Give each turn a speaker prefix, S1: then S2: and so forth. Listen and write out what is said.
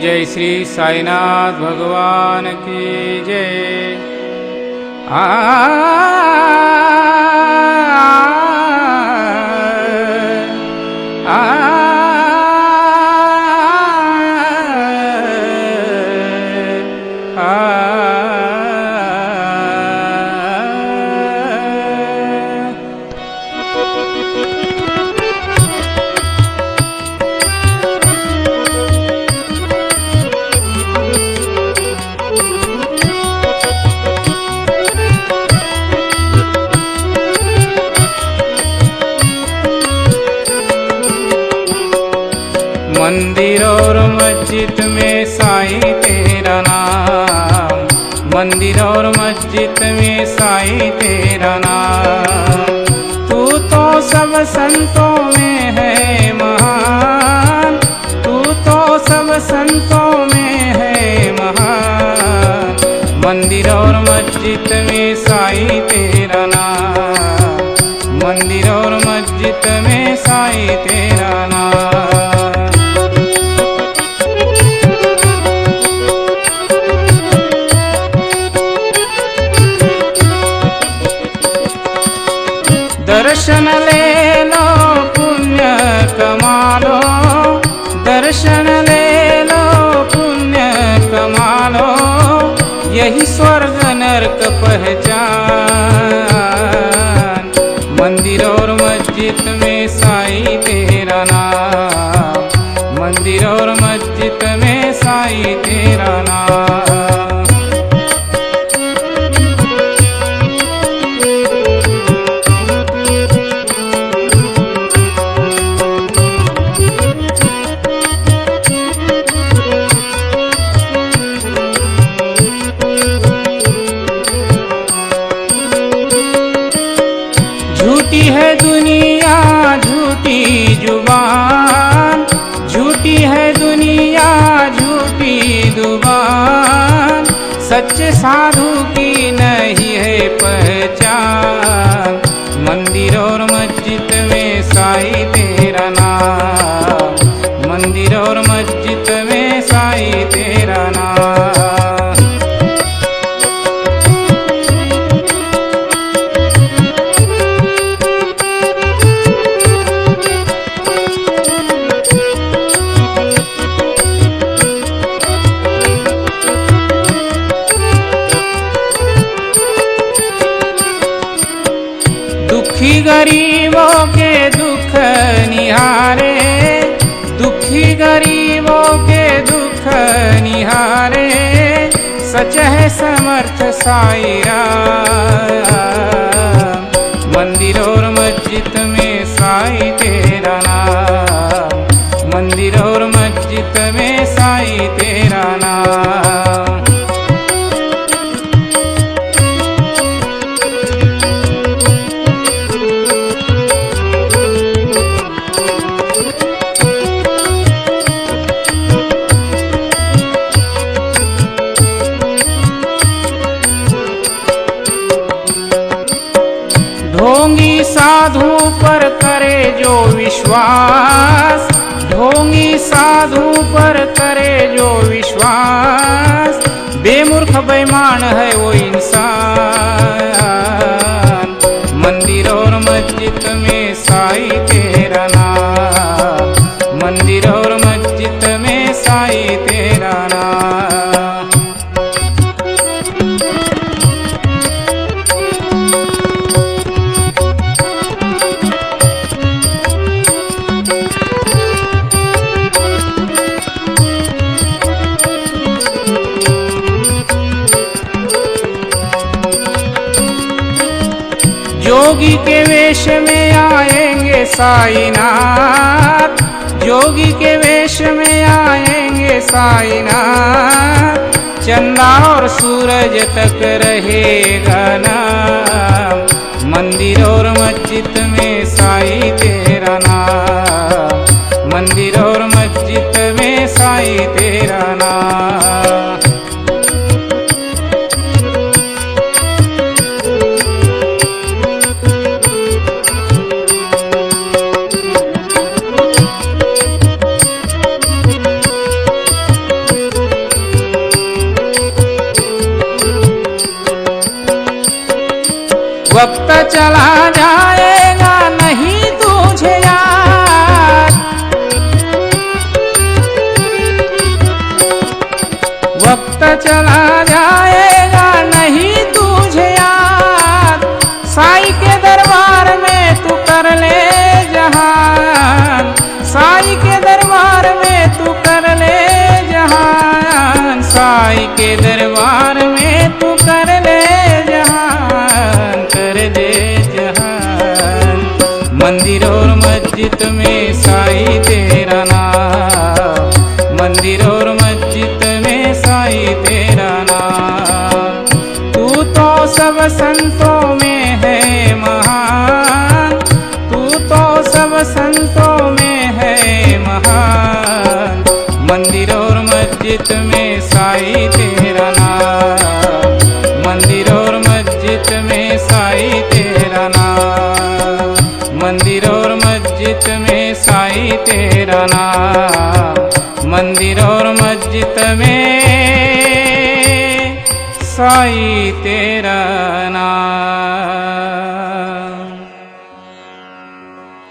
S1: जय श्री साईनाथ भगवान की जय। मंदिर और मस्जिद में साईं तेरा नाम, मंदिर और मस्जिद में साईं तेरा नाम। तू तो सब संतों में है महान, तू तो सब संतों में है महान। मंदिर और मस्जिद में साईं तेरा नाम, मंदिर और मस्जिद में साईं तेरा नाम। दर्शन ले लो पुण्य कमा लो, दर्शन ले लो पुण्य कमा लो, यही स्वर्ग नरक पहचान। मंदिर और मस्जिद में साईं तेरा नाम, मंदिर और मस्जिद में साईं तेरा नाम। झूठी है दुनिया झूठी जुबान, झूठी है दुनिया झूठी जुबान, सच्चे साधु की नहीं है पहचान। मंदिर और मस्जिद में साईं तेरा नाम, मंदिर और मस्जिद में साईं तेरा नाम। दुखी गरीबों के दुख निहारे, दुखी गरीबों के दुख निहारे, सच है समर्थ साईं राम। मंदिर और मस्जिद में साईं तेरा नाम, मंदिर और मस्जिद में साईं तेरा नाम। ढोंगी साधु पर करे जो विश्वास, ढोंगी साधु पर करे जो विश्वास, बेमूर्ख बेईमान है वो इंसान। मंदिर और मस्जिद में साईं तेरा नाम, मंदिर और मस्जिद में साईं तेरा नाम। जोगी के वेश में आएंगे साईनाथ, जोगी के वेश में आएंगे साईनाथ, चंदा और सूरज तक रहेगा नाम। मंदिर और मस्जिद में साईं तेरा नाम, मंदिर और मस्जिद में साईं तेरा नाम। चला जाएगा नहीं तुझे याद, वक्त चला जाएगा नहीं तुझे याद, साईं के दरबार में तू कर ले जहान, साईं के दरबार में तू कर ले जहान, साईं के दरबार में तू कर ले जहान, कर दे जहान। मंदिर और मस्जिद में साईं तेरा नाम, मंदिर और मस्जिद में साईं तेरा नाम। तू तो सब संतों में है महान, तू तो सब संतों में है महान। मंदिर और मस्जिद में साईं तेरा नाम, मंदिर और मस्जिद में साईं तेरा नाम, मंदिर और मस्जिद में साईं तेरा नाम, मंदिर और मस्जिद में साईं तेरा नाम।